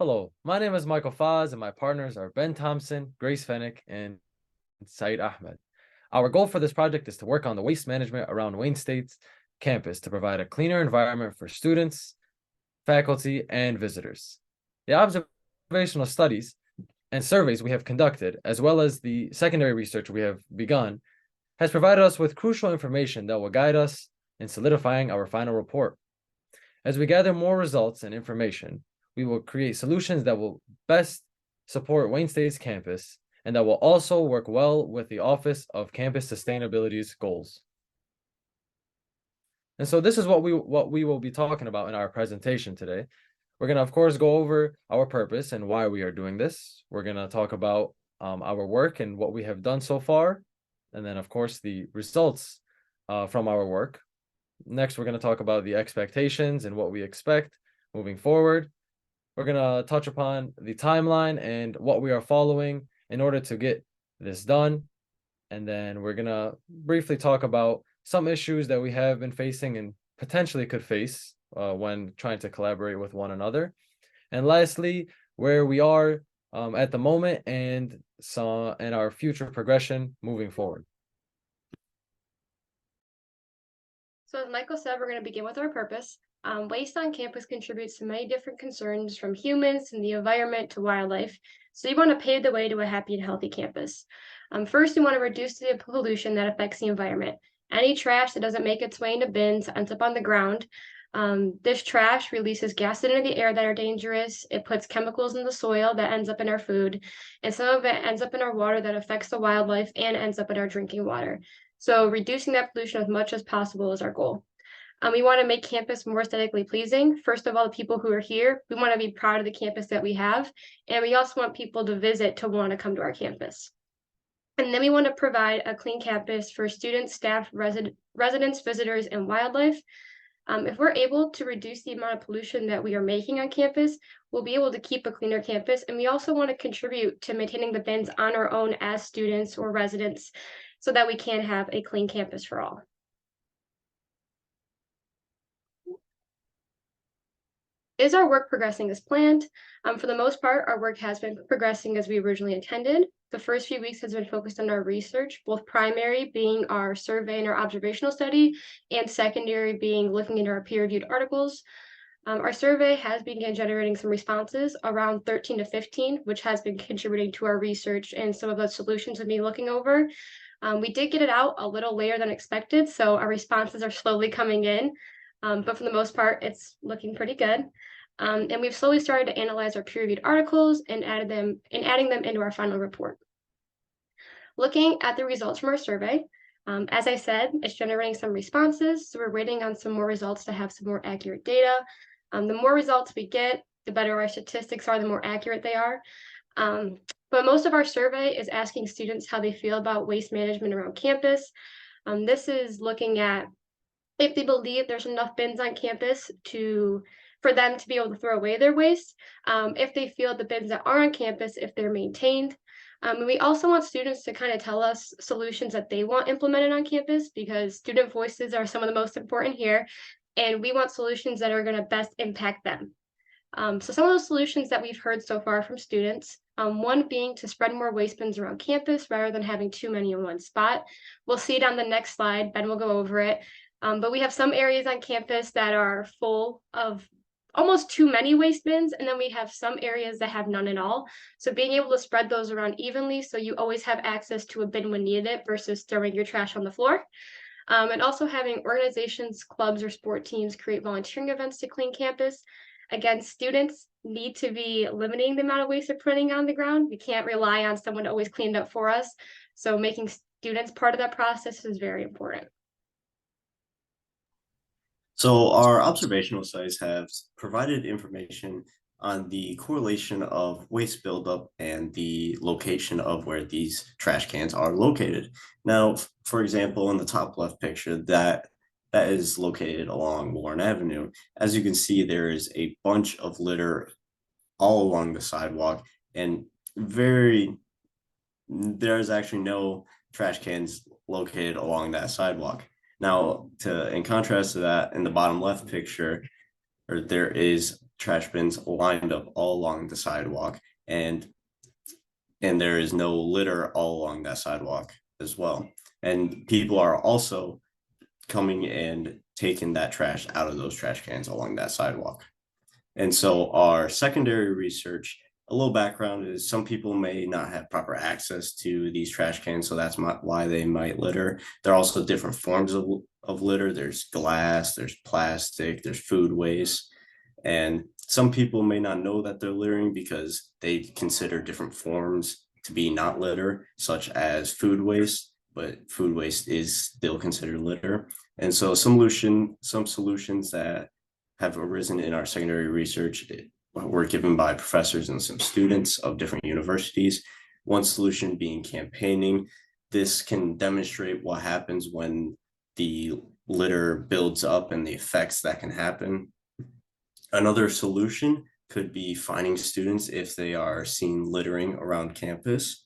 Hello, my name is Michael Faz, and my partners are Ben Thompson, Grace Fennick, and Saeed Ahmed. Our goal for this project is to work on the waste management around Wayne State's campus to provide a cleaner environment for students, faculty, and visitors. The observational studies and surveys we have conducted, as well as the secondary research we have begun, has provided us with crucial information that will guide us in solidifying our final report. As we gather more results and information, we will create solutions that will best support Wayne State's campus and that will also work well with the Office of Campus Sustainability's goals. And so this is what we will be talking about in our presentation today. We're going to, of course, go over our purpose and why we are doing this. We're going to talk about our work and what we have done so far. And then, of course, the results from our work. Next, we're going to talk about the expectations and what we expect moving forward. We're going to touch upon the timeline and what we are following in order to get this done. And then we're going to briefly talk about some issues that we have been facing and potentially could face when trying to collaborate with one another. And lastly, where we are at the moment and our future progression moving forward. So as Michael said, we're going to begin with our purpose. Waste on campus contributes to many different concerns from humans and the environment to wildlife. So you want to pave the way to a happy and healthy campus. First, you want to reduce the pollution that affects the environment. Any trash that doesn't make its way into bins ends up on the ground. This trash releases gases into the air that are dangerous. It puts chemicals in the soil that ends up in our food. And some of it ends up in our water that affects the wildlife and ends up in our drinking water. So reducing that pollution as much as possible is our goal. We want to make campus more aesthetically pleasing. First of all, the people who are here, we want to be proud of the campus that we have. And we also want people to visit to want to come to our campus. And then we want to provide a clean campus for students, staff, residents, visitors, and wildlife. If we're able to reduce the amount of pollution that we are making on campus, we'll be able to keep a cleaner campus. And we also want to contribute to maintaining the bins on our own as students or residents so that we can have a clean campus for all. Is our work progressing as planned? For the most part, our work has been progressing as we originally intended. The first few weeks has been focused on our research, both primary being our survey and our observational study, and secondary being looking into our peer-reviewed articles. Our survey has begun generating some responses around 13 to 15, which has been contributing to our research and some of the solutions we've been looking over. We did get it out a little later than expected, so our responses are slowly coming in, but for the most part, it's looking pretty good. And we've slowly started to analyze our peer-reviewed articles and adding them into our final report. Looking at the results from our survey, as I said, it's generating some responses, so we're waiting on some more results to have some more accurate data. The more results we get, the better our statistics are, the more accurate they are. But most of our survey is asking students how they feel about waste management around campus. This is looking at if they believe there's enough bins on campus for them to be able to throw away their waste, if they feel the bins that are on campus, if they're maintained. And we also want students to kind of tell us solutions that they want implemented on campus because student voices are some of the most important here, and we want solutions that are going to best impact them. So some of those solutions that we've heard so far from students, one being to spread more waste bins around campus rather than having too many in one spot. We'll see it on the next slide. Ben will go over it. But we have some areas on campus that are full of almost too many waste bins, and then we have some areas that have none at all. So being able to spread those around evenly so you always have access to a bin when needed it versus throwing your trash on the floor. And also having organizations, clubs, or sport teams create volunteering events to clean campus. Again, students need to be limiting the amount of waste they're putting on the ground. We can't rely on someone to always clean it up for us. So making students part of that process is very important. So our observational studies have provided information on the correlation of waste buildup and the location of where these trash cans are located. Now, for example, in the top left picture, that is located along Warren Avenue. As you can see, there is a bunch of litter all along the sidewalk, and there's actually no trash cans located along that sidewalk. Now, in contrast to that, in the bottom left picture, there is trash bins lined up all along the sidewalk, and there is no litter all along that sidewalk as well. And people are also coming and taking that trash out of those trash cans along that sidewalk. And so our secondary research, a little background is some people may not have proper access to these trash cans, so that's why they might litter. There are also different forms of litter. There's glass, there's plastic, there's food waste. And some people may not know that they're littering because they consider different forms to be not litter, such as food waste, but food waste is still considered litter. And so some solutions that have arisen in our secondary research were given by professors and some students of different universities. One solution being campaigning. This can demonstrate what happens when the litter builds up and the effects that can happen. Another solution could be finding students if they are seen littering around campus.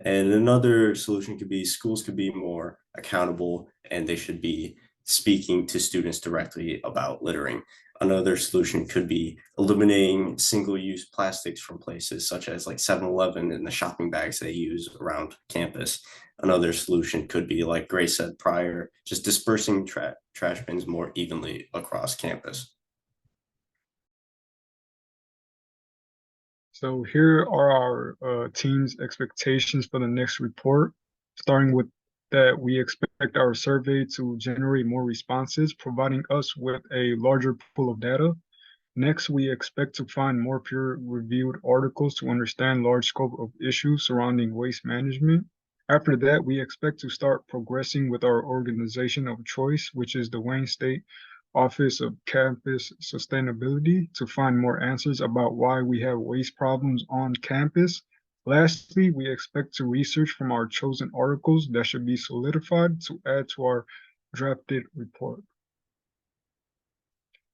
And another solution could be schools could be more accountable and they should be speaking to students directly about littering. Another solution could be eliminating single-use plastics from places such as like 7-Eleven and the shopping bags they use around campus. Another solution could be, like Grace said prior, just dispersing trash bins more evenly across campus. So here are our team's expectations for the next report, starting with that we expect our survey to generate more responses, providing us with a larger pool of data. Next, we expect to find more peer-reviewed articles to understand large scope of issues surrounding waste management. After that, we expect to start progressing with our organization of choice, which is the Wayne State Office of Campus Sustainability, to find more answers about why we have waste problems on campus. Lastly, we expect to research from our chosen articles that should be solidified to add to our drafted report.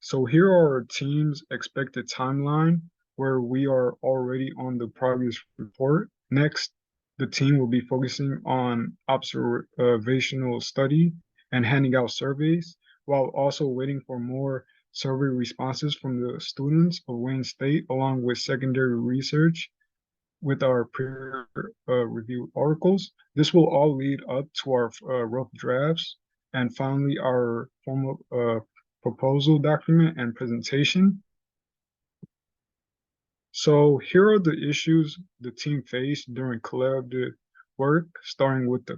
So here are our team's expected timeline, where we are already on the progress report. Next, the team will be focusing on observational study and handing out surveys, while also waiting for more survey responses from the students of Wayne State, along with secondary research with our peer review articles. This will all lead up to our rough drafts and finally our formal proposal document and presentation. So here are the issues the team faced during collaborative work, starting with the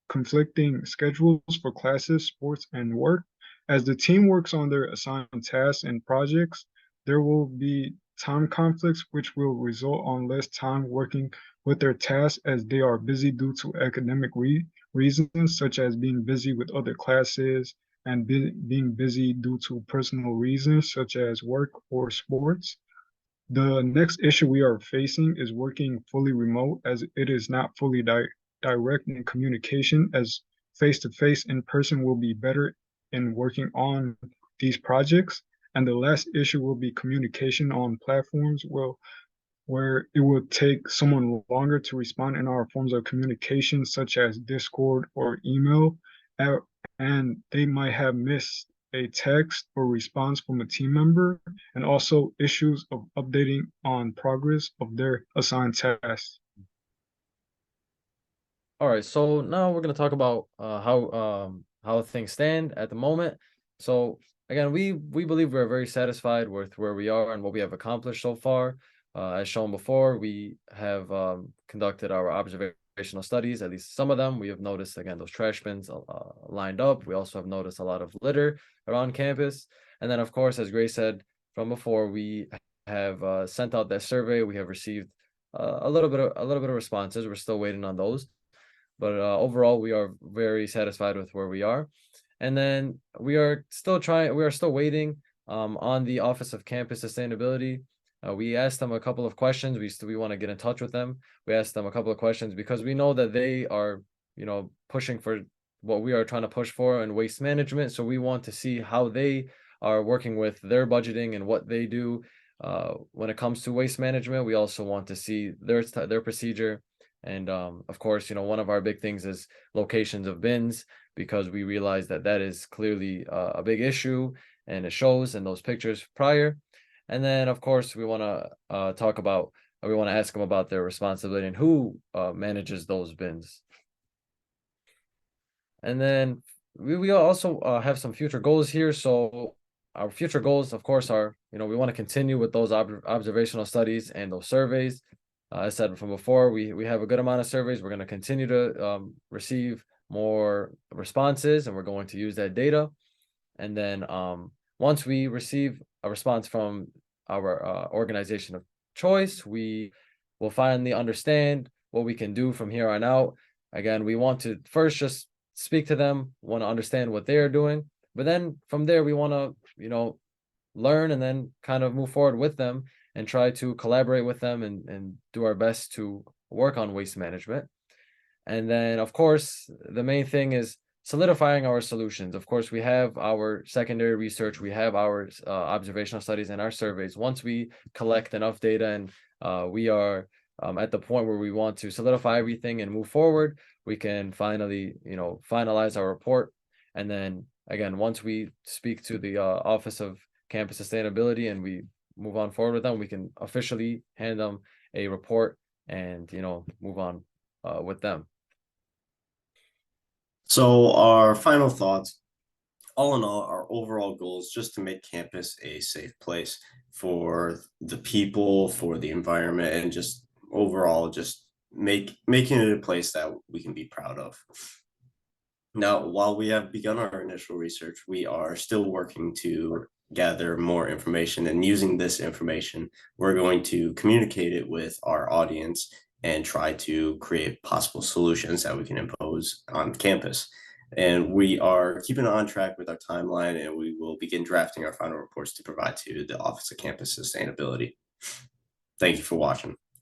conflicting schedules for classes, sports, and work. As the team works on their assigned tasks and projects, there will be time conflicts which will result on less time working with their tasks as they are busy due to academic reasons, such as being busy with other classes and being busy due to personal reasons, such as work or sports. The next issue we are facing is working fully remote, as it is not fully direct in communication, as face-to-face in person will be better in working on these projects. And the last issue will be communication on platforms where it will take someone longer to respond in our forms of communication, such as Discord or email, and they might have missed a text or response from a team member, and also issues of updating on progress of their assigned tasks. All right, so now we're gonna talk about how things stand at the moment. So again, we believe we're very satisfied with where we are and what we have accomplished so far. As shown before, we have conducted our observational studies, at least some of them. We have noticed, again, those trash bins lined up. We also have noticed a lot of litter around campus. And then, of course, as Grace said from before, we have sent out that survey. We have received a little bit of responses. We're still waiting on those. But overall, we are very satisfied with where we are. And then we are still waiting on the Office of Campus Sustainability. We asked them a couple of questions. We want to get in touch with them. We asked them a couple of questions because we know that they are, pushing for what we are trying to push for in waste management. So we want to see how they are working with their budgeting and what they do when it comes to waste management. We also want to see their procedure. And of course, one of our big things is locations of bins, because we realize that is clearly a big issue, and it shows in those pictures prior. And then, of course, we want to talk about, we want to ask them about their responsibility and who manages those bins. And then we also have some future goals here. So our future goals, of course, are, we want to continue with those observational studies and those surveys. I said from before, we have a good amount of surveys. We're going to continue to receive more responses, and we're going to use that data. And then once we receive a response from our organization of choice, we will finally understand what we can do from here on out. Again, we want to first just speak to them, want to understand what they're doing, but then from there we want to, learn and then kind of move forward with them and try to collaborate with them and do our best to work on waste management. And then, of course, the main thing is solidifying our solutions. Of course, we have our secondary research, we have our observational studies and our surveys. Once we collect enough data and we are at the point where we want to solidify everything and move forward, we can finally, finalize our report. And then again, once we speak to the Office of Campus Sustainability and we move on forward with them, we can officially hand them a report and, move on with them. So our final thoughts, all in all, our overall goal is just to make campus a safe place for the people, for the environment, and just overall just making it a place that we can be proud of. Now, while we have begun our initial research, we are still working to gather more information, and using this information, we're going to communicate it with our audience and try to create possible solutions that we can impose on campus. And we are keeping on track with our timeline, and we will begin drafting our final reports to provide to the Office of Campus Sustainability. Thank you for watching.